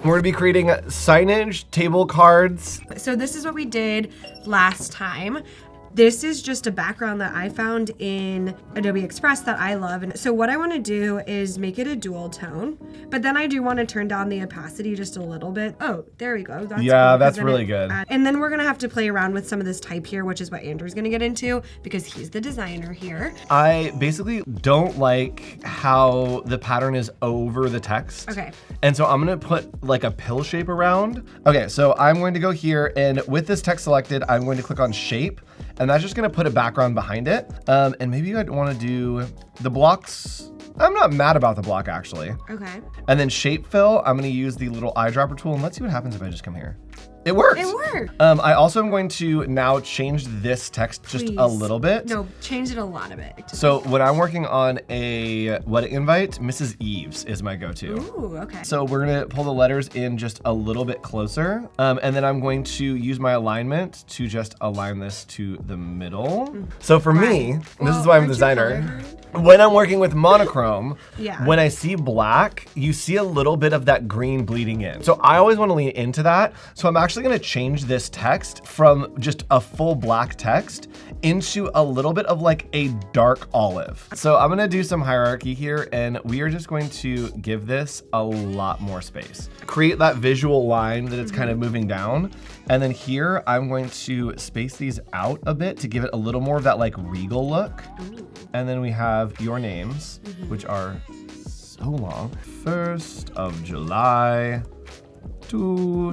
We're gonna be creating signage, table cards. So this is what we did last time. This is just a background that I found in Adobe Express that I love. And so what I want to do is make it a dual tone, but then I do want to turn down the opacity just a little bit. Oh, there we go. That's yeah, cool, that's really good. And then we're going to have to play around with some of this type here, which is what Andrew's going to get into because he's the designer here. I basically don't like how the pattern is over the text. Okay. And so I'm gonna put like a pill shape around. Okay, so I'm going to go here, and with this text selected, I'm going to click on shape, and that's just gonna put a background behind it. And maybe I'd wanna do the blocks. I'm not mad about the block actually. Okay. And then shape fill, I'm gonna use the little eyedropper tool, and let's see what happens if I just come here. It works. It worked. I also am going to now change this text just a little bit. No, change it a lot of it. So when I'm working on a wedding invite, Mrs. Eves is my go-to. Ooh, okay. So we're gonna pull the letters in just a little bit closer. And then I'm going to use my alignment to just align this to the middle. So for me, this is why I'm a designer. When I'm working with monochrome, when I see black, you see a little bit of that green bleeding in. So I always wanna lean into that. So I'm actually gonna change this text from just a full black text into a little bit of like a dark olive. So I'm gonna do some hierarchy here, and we are just going to give this a lot more space. Create that visual line that it's kind of moving down. And then here, I'm going to space these out a bit to give it a little more of that like regal look. And then we have your names, which are so long. 1st of July to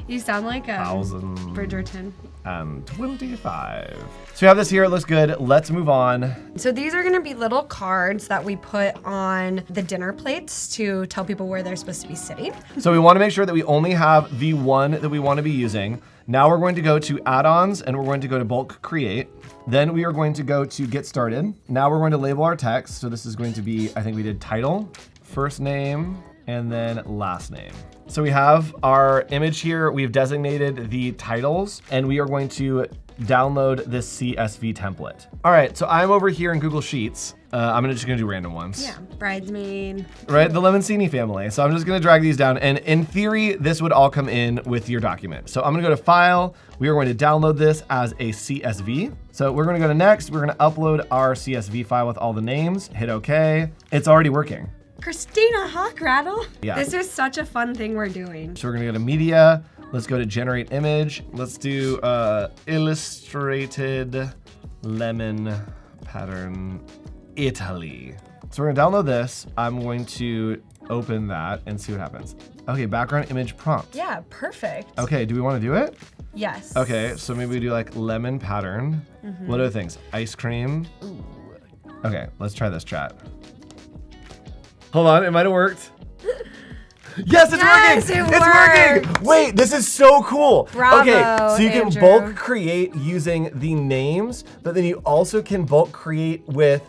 You sound like Bridgerton. and 25. So we have this here, it looks good. Let's move on. So these are gonna be little cards that we put on the dinner plates to tell people where they're supposed to be sitting. So we wanna make sure that we only have the one that we wanna be using. Now we're going to go to add-ons, and we're going to go to bulk create. Then we are going to go to get started. Now we're going to label our text. So this is going to be, I think we did title, first name, and then last name. So we have our image here. We've designated the titles, and we are going to download this CSV template. All right, so I'm over here in Google Sheets. I'm just gonna do random ones. Yeah, bridesmaid. Right, the Lemoncini family. So I'm just gonna drag these down, and in theory, this would all come in with your document. So I'm gonna go to File. We are going to download this as a CSV. So we're gonna go to Next. We're gonna upload our CSV file with all the names. Hit OK. It's already working. Christina Hochradel. Yeah. This is such a fun thing we're doing. So we're gonna go to Media. Let's go to Generate Image. Let's do Illustrated Lemon Pattern Italy. So we're gonna download this. I'm going to open that and see what happens. Okay, background image prompt. Yeah, perfect. Okay, do we wanna do it? Yes. Okay, so maybe we do like lemon pattern. What other things? Ice cream. Ooh. Okay, let's try this, chat. Hold on, it might have worked. Yes, it's working! It's working! Wait, this is so cool. Bravo, okay, so you can Andrew. bulk create using the names, but then you also can bulk create with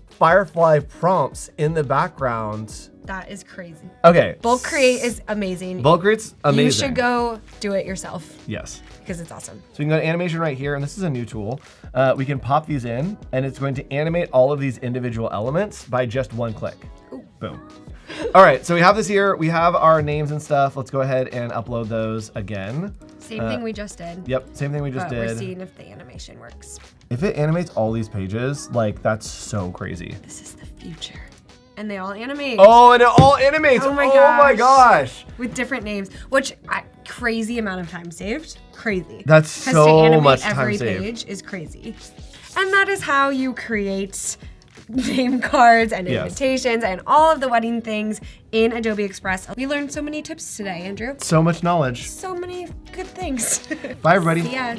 Firefly prompts in the background. That is crazy. Okay. Bulk create is amazing. Bulk create's amazing. You should go do it yourself. Yes. Because it's awesome. So we can go to animation right here, and this is a new tool. We can pop these in, and it's going to animate all of these individual elements by just one click. Ooh. Boom. All right, so we have this here. We have our names and stuff. Let's go ahead and upload those again. Same thing we just did. Yep, same thing we just But did. we're seeing if the animation works. If it animates all these pages, like that's so crazy. This is the future. And they all animate. Oh, and it all animates. Oh my my gosh. With different names, which crazy amount of time saved. Crazy. That's 'Cause so to animate much time every saved. page is crazy. And that is how you create name cards and invitations and all of the wedding things in Adobe Express. We learned so many tips today, Andrew. So much knowledge. So many good things. Bye, everybody. See ya.